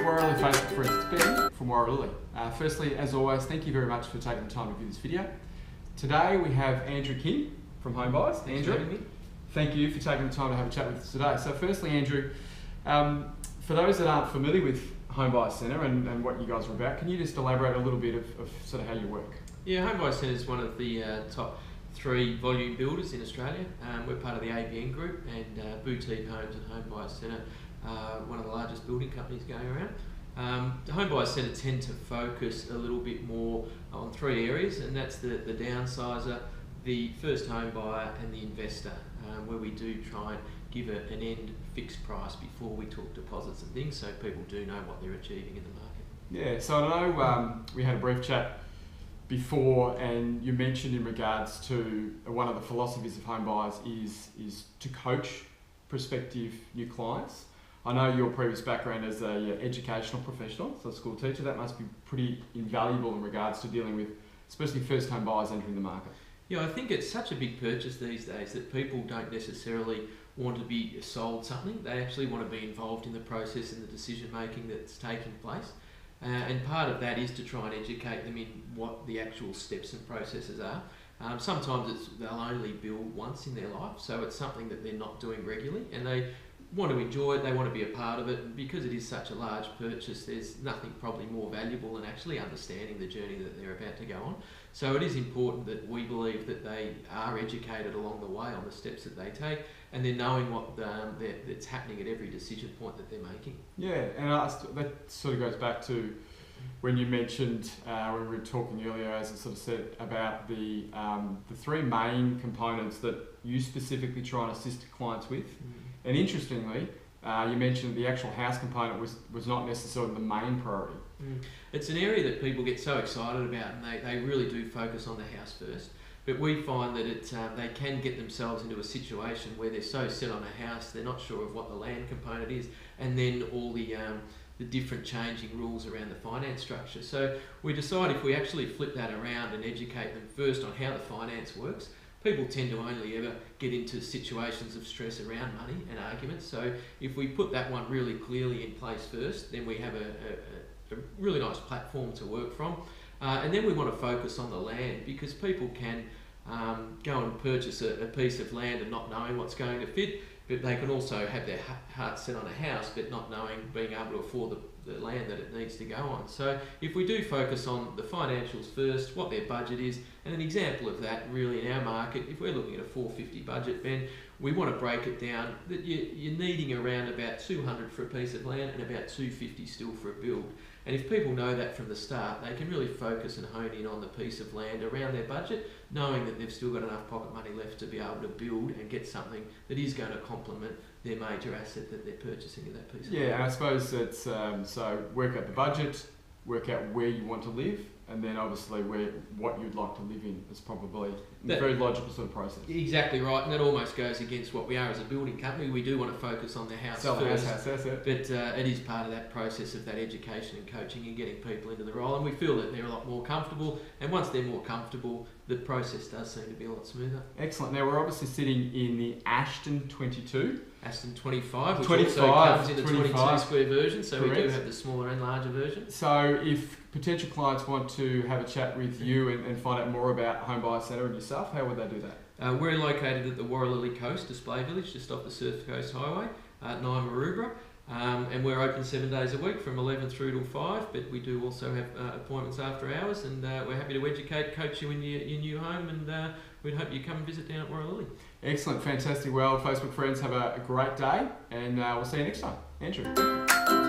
Warralily Facebook friends, it's Ben from Warralily. Firstly, as always, thank you very much for taking the time to view this video. Today we have Andrew King from Homebuyers. Andrew, thank you for taking the time to have a chat with us today. So firstly, Andrew, for those that aren't familiar with Homebuyers Centre and what you guys are about, can you just elaborate a little bit of sort of how you work? Yeah, Homebuyers Centre is one of the top 3 volume builders in Australia. We're part of the ABN group, and Boutique Homes and Homebuyers Centre are one of the largest building companies going around. The Homebuyers Centre tend to focus a little bit more on 3 areas, and that's the downsizer, the first home buyer and the investor, where we do try and give an end fixed price before we talk deposits and things, so people do know what they're achieving in the market. Yeah, so I know we had a brief chat before, and you mentioned in regards to one of the philosophies of Homebuyers is to coach prospective new clients. I know your previous background as an educational professional, so a school teacher, that must be pretty invaluable in regards to dealing with especially first home buyers entering the market. Yeah, I think it's such a big purchase these days that people don't necessarily want to be sold something. They actually want to be involved in the process and the decision making that's taking place. And part of that is to try and educate them in what the actual steps and processes are. Sometimes they'll only build once in their life, so it's something that they're not doing regularly, and they want to enjoy it, they want to be a part of it, and because it is such a large purchase, there's nothing probably more valuable than actually understanding the journey that they're about to go on. So it is important that we believe that they are educated along the way on the steps that they take, and they're knowing what that's happening at every decision point that they're making. Yeah, and that sort of goes back to when you mentioned, when we were talking earlier, as I sort of said, about the 3 main components that you specifically try and assist clients with. And interestingly, you mentioned the actual house component was not necessarily the main priority. It's an area that people get so excited about, and they really do focus on the house first. But we find that they can get themselves into a situation where they're so set on a house, they're not sure of what the land component is, and then all the different changing rules around the finance structure. So we decide if we actually flip that around and educate them first on how the finance works, people tend to only ever get into situations of stress around money and arguments. So if we put that one really clearly in place first, then we have a really nice platform to work from. And then we want to focus on the land, because people can go and purchase a piece of land and not knowing what's going to fit, but they can also have their heart set on a house but not being able to afford the land that it needs to go on. So if we do focus on the financials first, what their budget is, and an example of that really in our market, if we're looking at a 450 budget, Ben, we want to break it down that you're needing around about 200 for a piece of land and about 250 still for a build. And if people know that from the start, they can really focus and hone in on the piece of land around their budget, knowing that they've still got enough pocket money left to be able to build and get something that is going to complement their major asset that they're purchasing in that piece of land. Yeah, and I suppose it's so work out the budget, work out where you want to live, and then obviously what you'd like to live in is probably a very logical sort of process. Exactly right, and that almost goes against what we are as a building company. We do want to focus on the house first, but it is part of that process of that education and coaching and getting people into the role, and we feel that they're a lot more comfortable, and once they're more comfortable, the process does seem to be a lot smoother. Excellent. Now we're obviously sitting in the Ashton 22. Ashton 25, which 25, also comes in the 22 25 square version, so correct. We do have the smaller and larger version. So if potential clients want to have a chat with you and find out more about Homebuyers Centre and yourself, how would they do that? We're located at the Warralily Coast Display Village, just off the Surf Coast Highway at 9 Maroubra. And we're open 7 days a week from 11 through till 5, but we do also have appointments after hours, and we're happy to educate, coach you in your new home, and we'd hope you come and visit down at Warralily. Excellent, fantastic. Well, Facebook friends, have a great day, and we'll see you next time. Andrew.